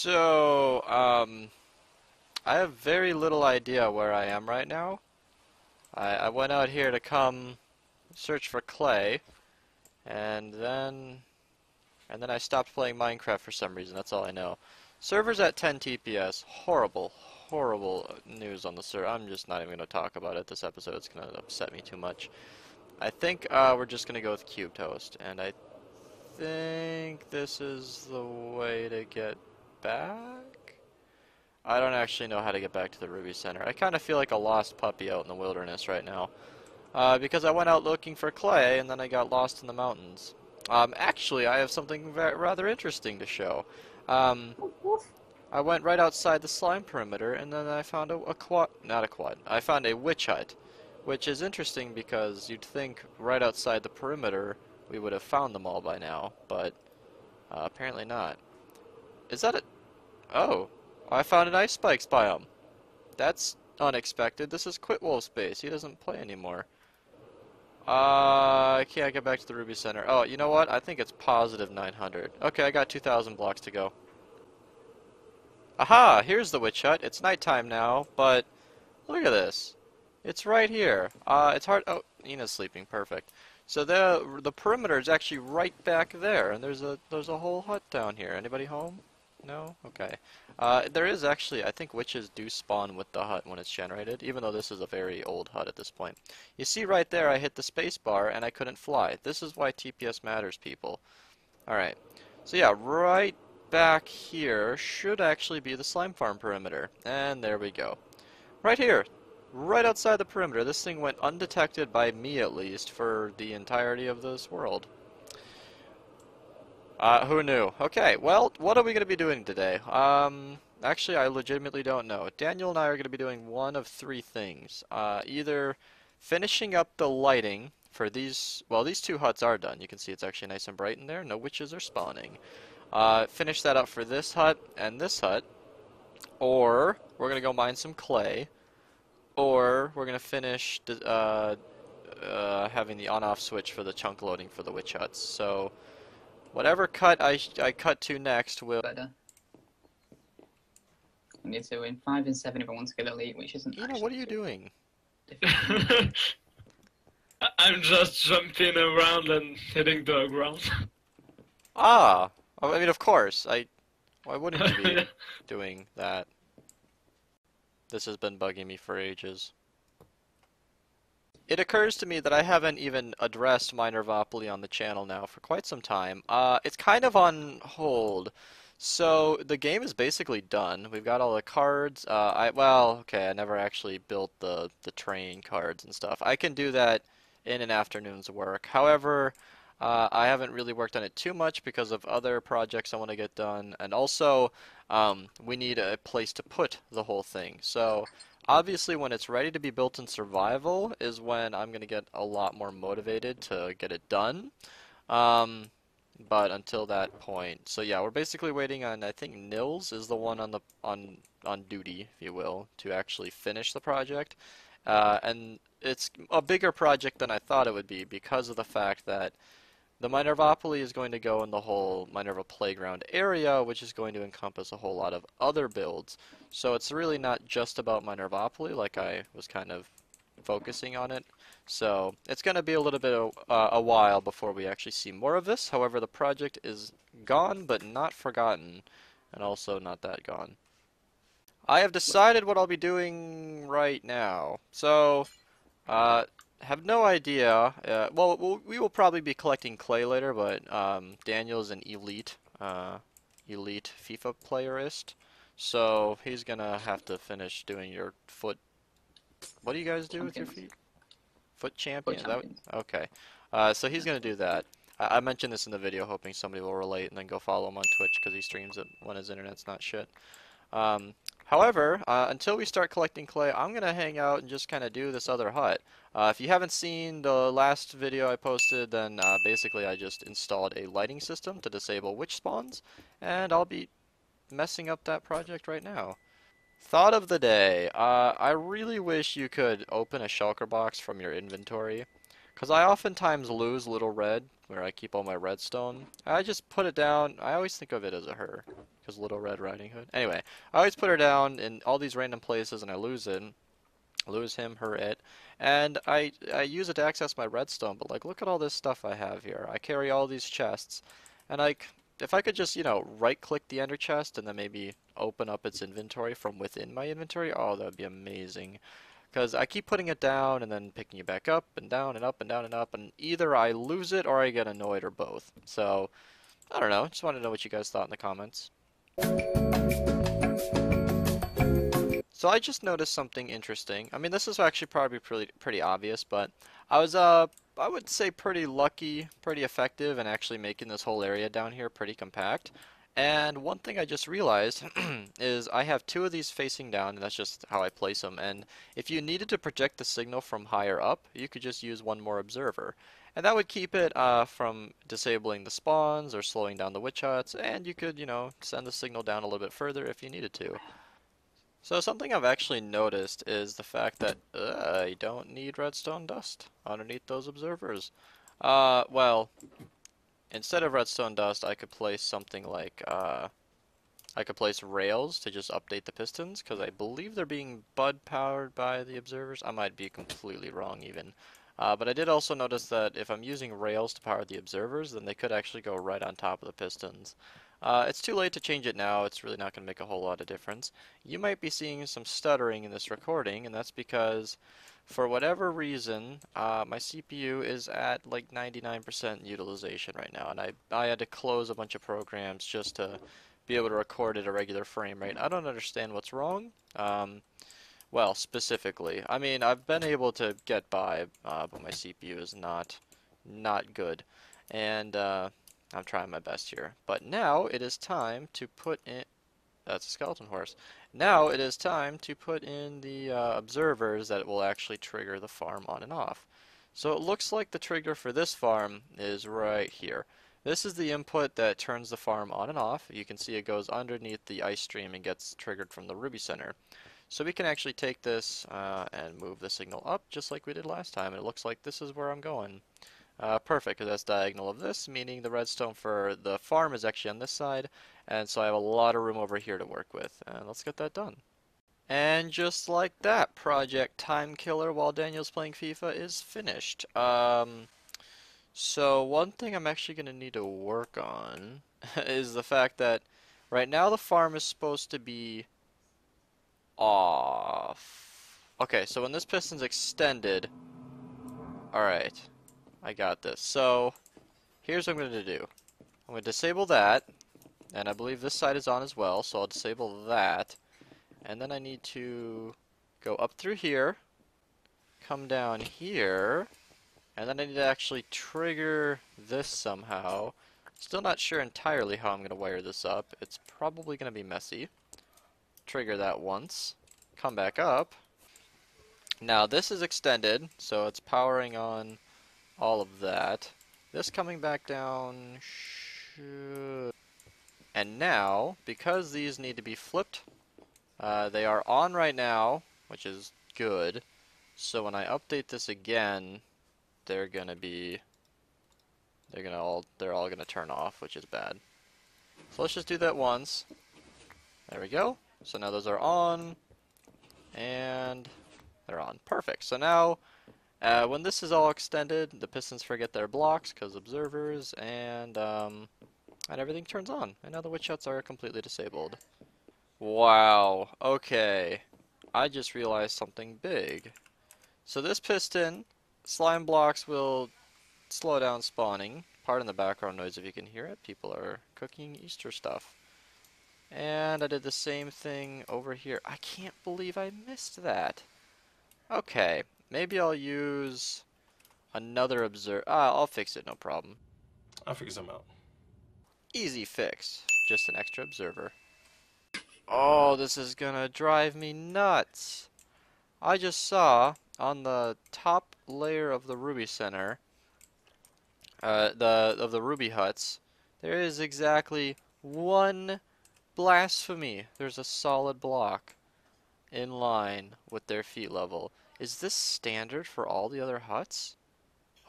So, I have very little idea where I am right now. I went out here to come search for clay, and then I stopped playing Minecraft for some reason. That's all I know. Server's at 10 TPS. Horrible, horrible news on the server. I'm just not even going to talk about it this episode. It's going to upset me too much. I think we're just going to go with Cube Toast, and I think this is the way to get back? I don't actually know how to get back to the Ruby Center. I kind of feel like a lost puppy out in the wilderness right now. Because I went out looking for clay, and then I got lost in the mountains. Actually, I have something rather interesting to show. I went right outside the slime perimeter, and then I found a quad, not a quad, I found a witch hut. Which is interesting because you'd think right outside the perimeter we would have found them all by now, but apparently not. Is that a... Oh, I found an ice spikes biome. That's unexpected. This is Quitwolf's base. He doesn't play anymore. I can't get back to the Ruby Center. Oh, you know what? I think it's positive 900. Okay, I got 2,000 blocks to go. Aha! Here's the witch hut. It's nighttime now, but look at this. It's right here. It's hard... Oh, Nina's sleeping. Perfect. So the perimeter is actually right back there, and there's a whole hut down here. Anybody home? No? Okay. There is actually, I think witches do spawn with the hut when it's generated, even though this is a very old hut at this point. You see right there, I hit the space bar and I couldn't fly. This is why TPS matters, people. Alright. So yeah, right back here should actually be the slime farm perimeter. And there we go. Right here. Right outside the perimeter. This thing went undetected by me, at least, for the entirety of this world. Who knew? Okay, well, what are we going to be doing today? Actually, I legitimately don't know. Daniel and I are going to be doing one of three things. Either finishing up the lighting for these... Well, these two huts are done. You can see it's actually nice and bright in there. No witches are spawning. Finish that up for this hut and this hut. Or we're going to go mine some clay. Or we're going to finish having the on-off switch for the chunk loading for the witch huts. So, whatever cut I cut to next will... Better. I need to win 5 and 7 if I want to get elite, which isn't actually what are you doing? I'm just jumping around and hitting the ground. Ah! I mean, of course. Why wouldn't you be doing that? This has been bugging me for ages. It occurs to me that I haven't even addressed Minervopoly on the channel now for quite some time. It's kind of on hold. So the game is basically done. We've got all the cards. Well, okay, I never actually built the train cards and stuff. I can do that in an afternoon's work. However, I haven't really worked on it too much because of other projects I want to get done, and also we need a place to put the whole thing. So obviously when it's ready to be built in survival is when I'm going to get a lot more motivated to get it done. But until that point, so yeah, we're basically waiting on, I think Nils is the one on duty, if you will, to actually finish the project. And it's a bigger project than I thought it would be because of the fact that the Minervopoly is going to go in the whole Minerva Playground area, which is going to encompass a whole lot of other builds. So it's really not just about Minervopoly, like I was kind of focusing on it. So it's going to be a little bit of a while before we actually see more of this. However, the project is gone, but not forgotten, and also not that gone. I have decided what I'll be doing right now. So, have no idea. Well, we will probably be collecting clay later, but Daniel's an elite FIFA playerist, so he's gonna have to finish doing your foot. What do you guys do with your feet? Foot champion? Foot champion. Okay. So he's gonna do that. I mentioned this in the video, hoping somebody will relate, and then go follow him on Twitch because he streams it when his internet's not shit. However, until we start collecting clay, I'm going to hang out and just kind of do this other hut. If you haven't seen the last video I posted, then basically I just installed a lighting system to disable witch spawns, and I'll be messing up that project right now. Thought of the day. I really wish you could open a shulker box from your inventory. Because I oftentimes lose Little Red, where I keep all my redstone. I just put it down. I always think of it as a her, because Little Red Riding Hood. Anyway, I always put her down in all these random places, and I lose it. Lose him, her, it, and I use it to access my redstone. But like, look at all this stuff I have here. I carry all these chests, and like, if I could just, you know, right-click the ender chest and then maybe open up its inventory from within my inventory, oh, that would be amazing. Because I keep putting it down and then picking it back up and down and up and down and up, and either I lose it or I get annoyed or both. So, I don't know. Just wanted to know what you guys thought in the comments. So I just noticed something interesting. I mean, this is actually probably pretty obvious, but I was I would say pretty lucky, pretty effective in actually making this whole area down here pretty compact. And one thing I just realized is I have two of these facing down, and that's just how I place them. And if you needed to project the signal from higher up, you could just use one more observer. And that would keep it from disabling the spawns or slowing down the witch huts, and you could, you know, send the signal down a little bit further if you needed to. So something I've actually noticed is the fact that I don't need redstone dust underneath those observers. Well, instead of redstone dust, I could place something like, I could place rails to just update the pistons, because I believe they're being bud powered by the observers. I might be completely wrong even. But I did also notice that if I'm using rails to power the observers, then they could actually go right on top of the pistons. It's too late to change it now. It's really not going to make a whole lot of difference. You might be seeing some stuttering in this recording, and that's because for whatever reason, my CPU is at like 99% utilization right now, and I had to close a bunch of programs just to be able to record at a regular frame rate. I don't understand what's wrong. Well, specifically, I mean, I've been able to get by, but my CPU is not good, and I'm trying my best here. But now it is time to put in. That's a skeleton horse. Now it is time to put in the observers that will actually trigger the farm on and off. So it looks like the trigger for this farm is right here. This is the input that turns the farm on and off. You can see it goes underneath the ice stream and gets triggered from the Ruby Center. So we can actually take this and move the signal up just like we did last time. And it looks like this is where I'm going. Perfect, because that's diagonal of this, meaning the redstone for the farm is actually on this side. And so I have a lot of room over here to work with. And let's get that done. And just like that, Project Time Killer while Daniel's playing FIFA is finished. So one thing I'm actually going to need to work on is the fact that right now the farm is supposed to be off. Okay, so when this piston's extended, alright, I got this. So here's what I'm going to do. I'm going to disable that, and I believe this side is on as well, so I'll disable that. And then I need to go up through here, come down here, and then I need to actually trigger this somehow. Still not sure entirely how I'm going to wire this up. It's probably going to be messy. Trigger that once. Come back up. Now this is extended, so it's powering on all of that. This coming back down should... And now, because these need to be flipped, they are on right now, which is good. So when I update this again, they're all gonna turn off, which is bad. So let's just do that once. There we go. So now those are on, and they're on. Perfect. So now, when this is all extended, the pistons forget their blocks because observers, and everything turns on. And now the witch huts are completely disabled. Wow. Okay. I just realized something big. So this piston, slime blocks will slow down spawning. Pardon the background noise if you can hear it. People are cooking Easter stuff. And I did the same thing over here. I can't believe I missed that. Okay, maybe I'll use another observer. I'll fix it, no problem. I'll figure something out. Easy fix. Just an extra observer. Oh, this is gonna drive me nuts. I just saw on the top layer of the Ruby Center, of the Ruby huts, there is exactly one blasphemy. There's a solid block in line with their feet level. Is this standard for all the other huts?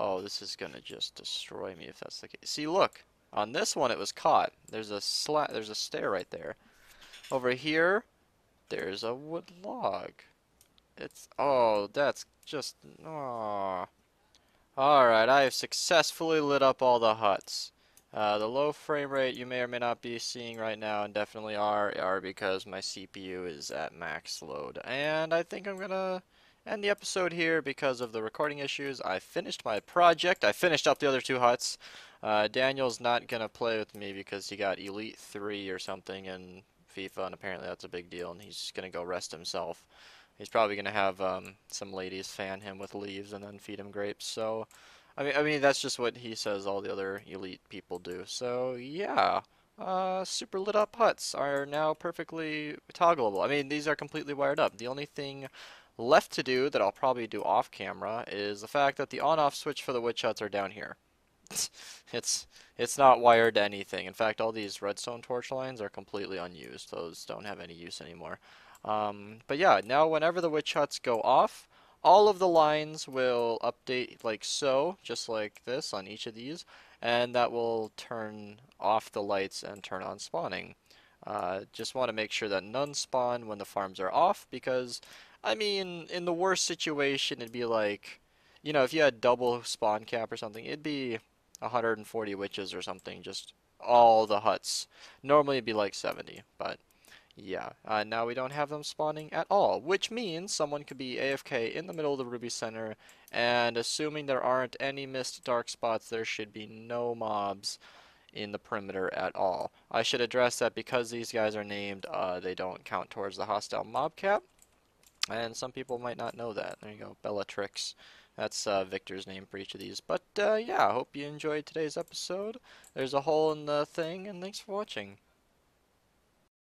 Oh, this is gonna just destroy me if that's the case. See, look. On this one, it was caught. There's a stair right there. Over here, there's a wood log. Oh, that's just, oh. Alright, I have successfully lit up all the huts. The low frame rate you may or may not be seeing right now, and definitely are because my CPU is at max load. And I think I'm gonna end the episode here because of the recording issues. I finished my project. I finished up the other two huts. Daniel's not gonna play with me because he got Elite 3 or something in FIFA, and apparently that's a big deal, and he's gonna go rest himself. He's probably gonna have some ladies fan him with leaves and then feed him grapes. So, I mean that's just what he says all the other elite people do. So yeah, super lit up huts are now perfectly toggleable. I mean these are completely wired up. The only thing left to do that I'll probably do off camera is the fact that the on-off switch for the witch huts are down here. It's it's not wired to anything. In fact, all these redstone torch lines are completely unused. Those don't have any use anymore. But yeah, now whenever the witch huts go off, all of the lines will update like so, just like this on each of these, and that will turn off the lights and turn on spawning. Just want to make sure that none spawn when the farms are off, because, I mean, in the worst situation, it'd be like, you know, if you had double spawn cap or something, it'd be 140 witches or something, just all the huts. Normally it'd be like 70, but yeah, now we don't have them spawning at all, which means someone could be AFK in the middle of the Ruby Center, and assuming there aren't any missed dark spots, there should be no mobs in the perimeter at all. I should address that because these guys are named, they don't count towards the hostile mob cap, and some people might not know that. There you go, Bellatrix. That's Victor's name for each of these. But yeah, I hope you enjoyed today's episode. There's a hole in the thing, and thanks for watching.